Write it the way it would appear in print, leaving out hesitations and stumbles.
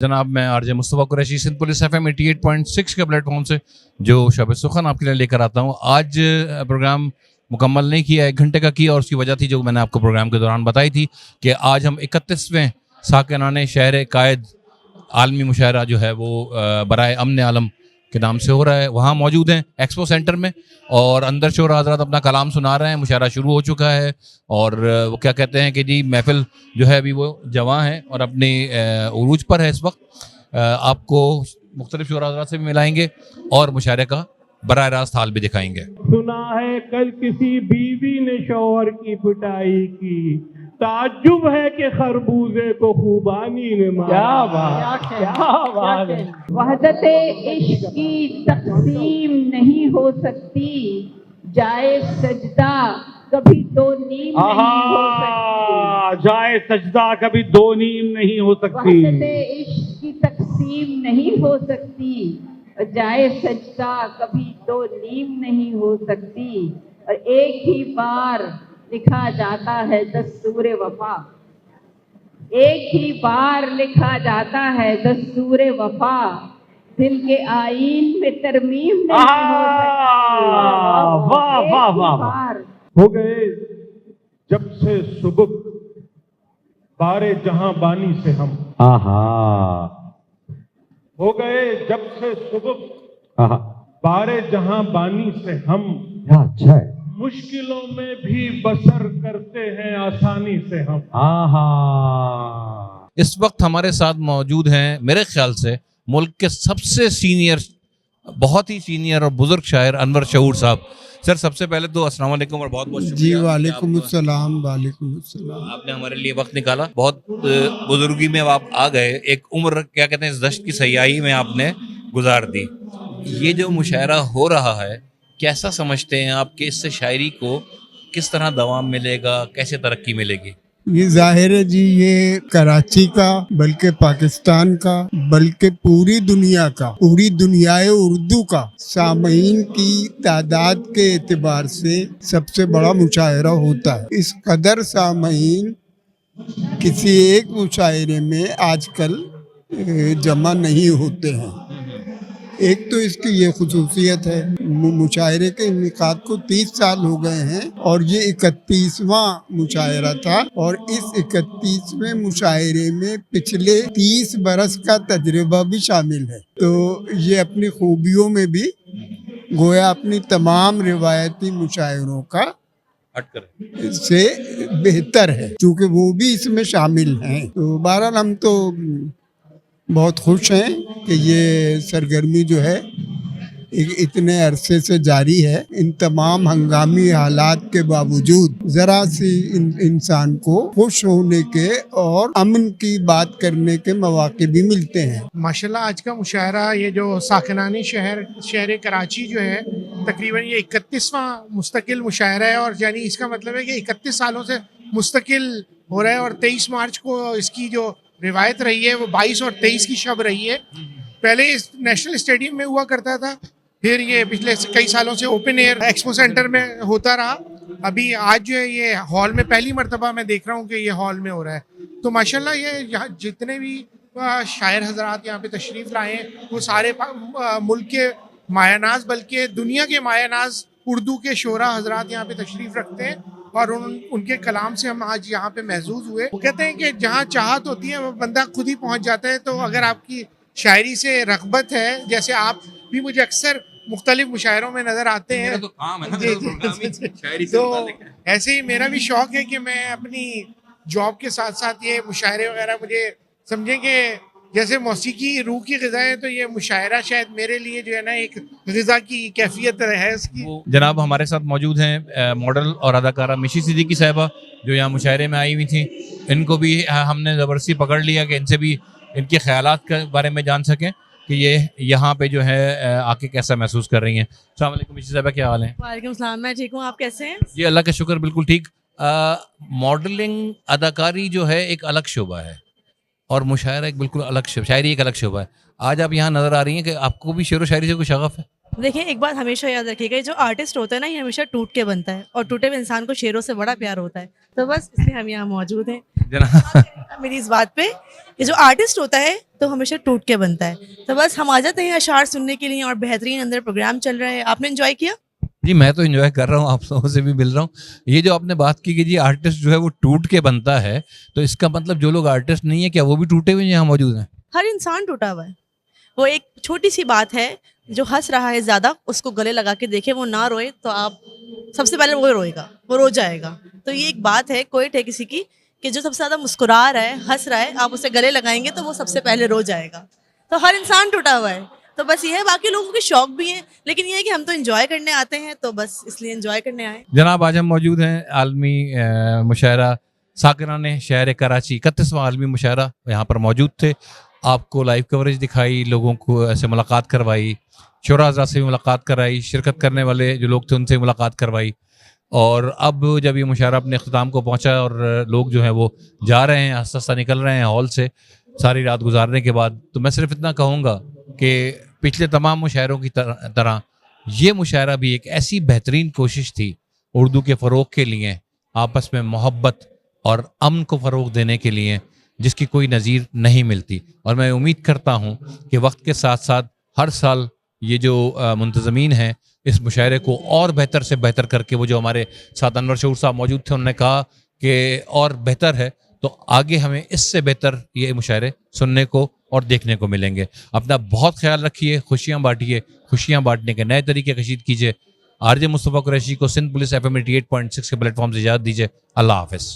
जनाब मैं RJ Mustafa Qureshi Sindh police FM 88.6 के प्लेटफॉर्म से जो शब सुखन आपके लिए लेकर आता हूँ। आज प्रोग्राम मुकम्मल नहीं किया, 1 घंटे का किया और उसकी वजह थी जो मैंने आपको प्रोग्राम के दौरान बताई थी कि आज हम 31वें साकिनाने शहर कायद आलमी मुशायरा जो है वो बराए अमन आलम के नाम से हो रहा है। वहाँ मौजूद हैं एक्सपो सेंटर में और अंदर शोरा हज़रात अपना कलाम सुना रहे हैं। मुशायरा शुरू हो चुका है और वो क्या कहते हैं कि जी महफिल जो है अभी वो जवां है और अपनी उरूज पर है इस वक्त। आपको मुख्तलिफ शोरा हज़रात से भी मिलाएंगे और मुशायरे का बराह रास्त हाल भी दिखाएंगे। सुना है कल किसी बीवी ने शौहर की पिटाई की, ताज्जुब है कि खरबूजे को खूबानी ने मारा। क्या बात है। वहदते इश्क की तकसीम नहीं हो सकती, जाए सजदा कभी दो नीम नहीं हो सकती। जाए सजदा कभी दो नीम नहीं हो सकती। वहदते इश्क की तकसीम नहीं हो सकती, जाए सजदा कभी दो नीम नहीं हो सकती। और एक ही बार लिखा जाता है दस्तूरे वफा, एक ही बार लिखा जाता है दस्तूरे वफा, दिल के आईन में तरमीम नहीं हो सकती। वाह वाह वाह वाह। हो गए जब से सुबह बारे जहां बानी से हम, हो गए जब से सुबह बारे जहां बानी से हम, अच्छा है। मुश्किलों में भी बसर करते हैं आसानी से हम। इस वक्त हमारे साथ मौजूद हैं मेरे ख्याल से मुल्क के सबसे सीनियर, बहुत ही सीनियर और बुजुर्ग शायर अनवर शऊर साहब। सर सबसे पहले तो अस्सलाम वालेकुम और बहुत बहुत जी शुक्रिया। वालेकुम अस्सलाम। वालेकुम अस्सलाम। आपने हमारे लिए वक्त निकाला, बहुत बुजुर्गी में आप आ गए, एक उम्र क्या कहते हैं इस दश्त की सयाही में आपने गुजार दी। ये जो मुशायरा हो रहा है कैसा समझते हैं आप कि इससे शायरी को किस तरह दवाम मिलेगा, कैसे तरक्की मिलेगी? ये जाहिर है जी, ये कराची का बल्कि पाकिस्तान का बल्कि पूरी दुनिया का, पूरी दुनियाए उर्दू का सामीन की तादाद के एतबार से सबसे बड़ा मुशायरा होता है। इस कदर सामीन किसी एक मुशायरे में आजकल जमा नहीं होते हैं। एक तो इसकी ये खुसूसियत है, मुशायरे के इनेकाद को 30 साल हो गए हैं और ये 31वां मुशायरा था और इस 31वें मुशायरे में पिछले 30 बरस का तजुर्बा भी शामिल है। तो ये अपनी खूबियों में भी गोया अपनी तमाम रिवायती मुशायरों का से बेहतर है, क्योंकि वो भी इसमें शामिल हैं। तो बहरहाल हम तो बहुत खुश हैं कि ये सरगर्मी जो है इतने अरसे से जारी है। इन तमाम हंगामी हालात के बावजूद ज़रा सी इंसान को खुश होने के और अमन की बात करने के मौके भी मिलते हैं। माशाल्लाह आज का मुशायरा, ये जो साकिनानी शहर कराची जो है, तकरीबन ये 31वां मुस्तकिल मुशायरा है और यानी इसका मतलब है कि 31 सालों से मुस्तकिल हो रहा है। और 23 मार्च को इसकी जो रिवायत रही है वो 22 और 23 की शब रही है। पहले इस नेशनल स्टेडियम में हुआ करता था, फिर ये पिछले कई सालों से ओपन एयर एक्सपो सेंटर में होता रहा। अभी आज जो है ये हॉल में पहली मर्तबा मैं देख रहा हूँ कि ये हॉल में हो रहा है। तो माशाल्लाह ये यहाँ जितने भी शायर हजरात यहाँ पे तशरीफ़ लाए हैं वो सारे मुल्क के मायानाज बल्कि दुनिया के मायानाज उर्दू के शोरा हजरात यहाँ पे तशरीफ़ रखते हैं और उनके कलाम से हम आज यहाँ पे महजूज हुए। वो कहते हैं कि जहाँ चाहत होती है वो बंदा खुद ही पहुँच जाता है। तो अगर आपकी शायरी से रग़बत है, जैसे आप भी मुझे अक्सर मुख्तलिफ मुशायरों में नज़र आते हैं, तो काम है ना, तो ऐसे ही मेरा भी शौक़ है कि मैं अपनी जॉब के साथ साथ ये मुशायरे वगैरह, मुझे समझें कि जैसे मौसीकी रूह की ग़िज़ा है, तो ये मुशायरा शायद मेरे लिए जो है ना एक ग़िज़ा की कैफियत है इसकी। जनाब हमारे साथ मौजूद हैं मॉडल और अदाकारा मिशी सिद्दीकी साहिबा जो यहाँ मुशायरे में आई हुई थी। इनको भी हमने ज़बरदस्ती पकड़ लिया कि इनसे भी इनके ख्यालात के बारे में जान सकें कि ये यहाँ पे जो है आके कैसा महसूस कर रही हैं। अस्सलाम वालेकुम मिशी साहिबा, क्या हाल है? वालेकुम सलाम, मैं ठीक हूँ, आप कैसे हैं? जी अल्लाह का शुक्र, बिल्कुल ठीक। मॉडलिंग अदाकारी जो है एक अलग शोबा है और मुशायरा एक बिल्कुल अलग शोबा, शायरी एक अलग शोबा है। आज आप यहाँ नज़र आ रही हैं कि आपको भी शेर व शायरी से कोई शगफ है? देखिए, एक बात हमेशा याद रखिएगा, ये जो आर्टिस्ट होता है ना, ये हमेशा टूट के बनता है और टूटे हुए इंसान को शेरों से बड़ा प्यार होता है। तो बस इसलिए हम यहाँ मौजूद हैं। जनाब मेरी इस बात पे, ये जो आर्टिस्ट होता है तो हमेशा टूट के बनता है। तो बस हम आ जाते हैं अशार सुनने के लिए और बेहतरीन अंदर प्रोग्राम चल रहा है। आपने एंजॉय किया? जी, मैं तो एंजॉय कर रहा हूँ, आप लोगों से भी मिल रहा हूँ। ये जो आपने बात की कि जी आर्टिस्ट जो है वो टूट के बनता है, तो इसका मतलब जो लोग आर्टिस्ट नहीं है क्या वो भी टूटे हुए यहाँ मौजूद हैं? हर इंसान टूटा हुआ है। वो एक छोटी सी बात है, जो हंस रहा है ज़्यादा उसको गले लगा के देखे, वो ना रोए तो आप सबसे पहले वो रोएगा, वो रो जाएगा। तो ये एक बात है कोई है किसी की कि जो सबसे ज़्यादा मुस्कुरा रहा है, हंस रहा है, आप उसे गले लगाएंगे तो वो सबसे पहले रो जाएगा। तो हर इंसान टूटा हुआ है। तो बस ये है, बाकी लोगों के शौक भी हैं, लेकिन ये है कि हम तो एंजॉय करने आते हैं, तो बस इसलिए एंजॉय करने आए। जनाब आज हम मौजूद हैं आलमी मुशायरा साकिराने शहर कराची, 31वां आलमी मुशायरा, यहाँ पर मौजूद थे। आपको लाइव कवरेज दिखाई, लोगों को ऐसे मुलाकात करवाई, शुरा हज़रात से भी मुलाकात कराई, शिरकत करने वाले जो लोग थे उनसे भी मुलाकात करवाई। और अब जब ये मुशायरा अपने अख्ताम को पहुंचा और लोग जो हैं वो जा रहे हैं, आस्ता आस्ता निकल रहे हैं हॉल से सारी रात गुजारने के बाद, तो मैं सिर्फ इतना कहूँगा कि पिछले तमाम मुशायरों की तरह ये मुशायरा भी एक ऐसी बेहतरीन कोशिश थी उर्दू के फ़रोग के लिए, आपस में मोहब्बत और अमन को फ़रोग देने के लिए, जिसकी कोई नज़ीर नहीं मिलती। और मैं उम्मीद करता हूँ कि वक्त के साथ साथ हर साल ये जो मुंतज़मीन हैं इस मुशायरे को और बेहतर से बेहतर करके, वो जो हमारे साथ अनवर शऊर साहब मौजूद थे उन्होंने कहा कि और बेहतर है, तो आगे हमें इससे बेहतर ये मुशायरे सुनने को और देखने को मिलेंगे। अपना बहुत ख्याल रखिए, खुशियाँ बांटिए, खुशियाँ बांटने के नए तरीके कशीद कीजिए। आरजे मुस्तफ़ा कुरैशी को सिंध पुलिस FM 88.6 के प्लेटफॉर्म से इजाज़त दीजिए। अल्लाह हाफ़िज़।